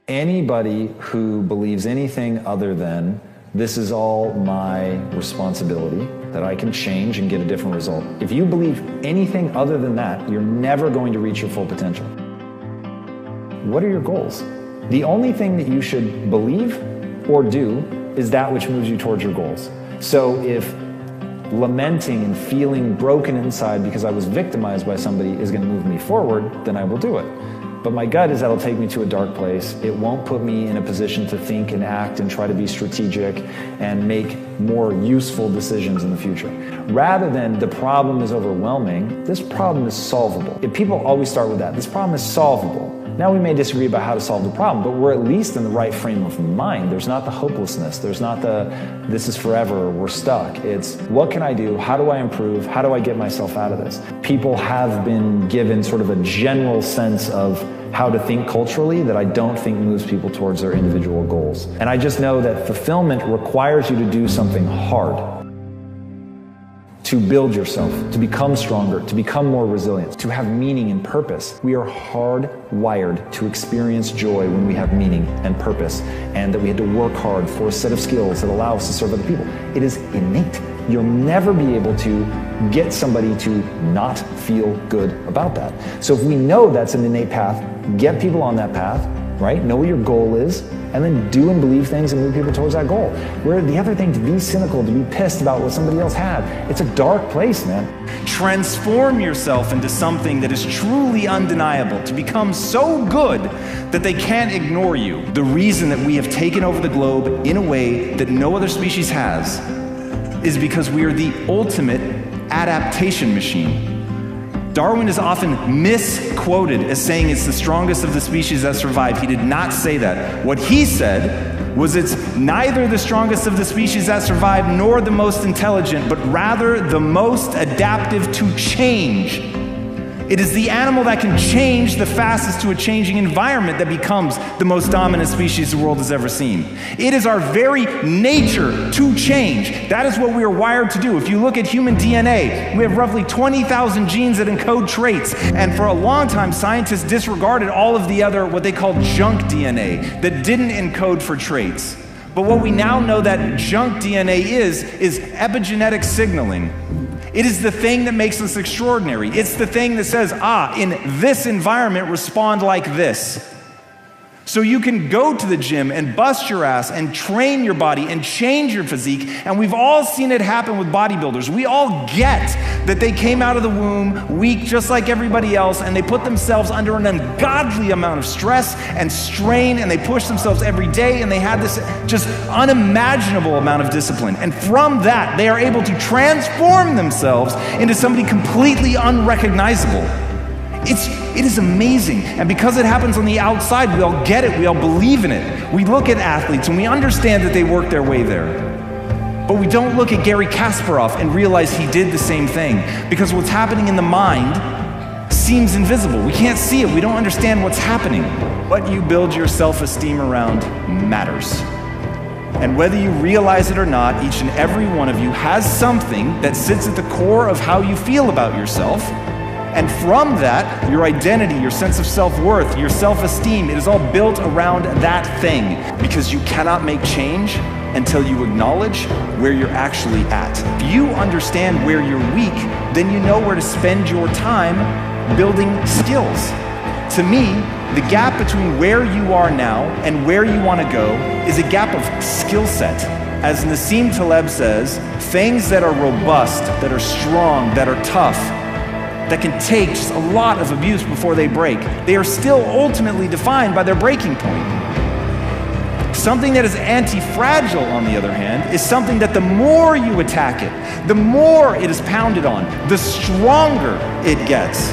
Anybody who believes anything other than this is all my responsibility, that I can change and get a different result. If you believe anything other than that, you're never going to reach your full potential. What are your goals? The only thing that you should believe or do is that which moves you towards your goals. So if lamenting and feeling broken inside because I was victimized by somebody is going to move me forward, then I will do it. But my gut is that'll take me to a dark place. It won't put me in a position to think and act and try to be strategic and make more useful decisions in the future. Rather than the problem is overwhelming, this problem is solvable. If people always start with that, this problem is solvable. Now we may disagree about how to solve the problem, but we're at least in the right frame of mind. There's not the hopelessness. There's not the, this is forever, we're stuck. It's, what can I do? How do I improve? How do I get myself out of this? People have been given sort of a general sense of how to think culturally that I don't think moves people towards their individual goals. And I just know that fulfillment requires you to do something hard. To build yourself, to become stronger, to become more resilient, to have meaning and purpose. We are hardwired to experience joy when we have meaning and purpose, and that we had to work hard for a set of skills that allow us to serve other people. It is innate. You'll never be able to get somebody to not feel good about that. So if we know that's an innate path, get people on that path, right? Know what your goal is, and then do and believe things and move people towards that goal. Where the other thing, to be cynical, to be pissed about what somebody else had, it's a dark place, man. Transform yourself into something that is truly undeniable, to become so good that they can't ignore you. The reason that we have taken over the globe in a way that no other species has is because we are the ultimate adaptation machine. Darwin is often misquoted as saying it's the strongest of the species that survived. He did not say that. What he said was it's neither the strongest of the species that survived nor the most intelligent, but rather the most adaptive to change. It is the animal that can change the fastest to a changing environment that becomes the most dominant species the world has ever seen. It is our very nature to change. That is what we are wired to do. If you look at human DNA, we have roughly 20,000 genes that encode traits. And for a long time, scientists disregarded all of the other, what they call junk DNA, that didn't encode for traits. But what we now know that junk DNA is epigenetic signaling. It is the thing that makes us extraordinary. It's the thing that says, in this environment, respond like this. So you can go to the gym and bust your ass and train your body and change your physique. And we've all seen it happen with bodybuilders. We all get that they came out of the womb weak just like everybody else, and they put themselves under an ungodly amount of stress and strain, and they pushed themselves every day, and they had this just unimaginable amount of discipline. And from that, they are able to transform themselves into somebody completely unrecognizable. It is amazing. And because it happens on the outside, we all get it, we all believe in it. We look at athletes and we understand that they work their way there. But we don't look at Garry Kasparov and realize he did the same thing, because what's happening in the mind seems invisible. We can't see it, we don't understand what's happening. What you build your self-esteem around matters. And whether you realize it or not, each and every one of you has something that sits at the core of how you feel about yourself. And from that, your identity, your sense of self-worth, your self-esteem, it is all built around that thing. Because you cannot make change until you acknowledge where you're actually at. If you understand where you're weak, then you know where to spend your time building skills. To me, the gap between where you are now and where you want to go is a gap of skill set. As Nassim Taleb says, things that are robust, that are strong, that are tough, that can take just a lot of abuse before they break, they are still ultimately defined by their breaking point. Something that is anti-fragile, on the other hand, is something that the more you attack it, the more it is pounded on, the stronger it gets.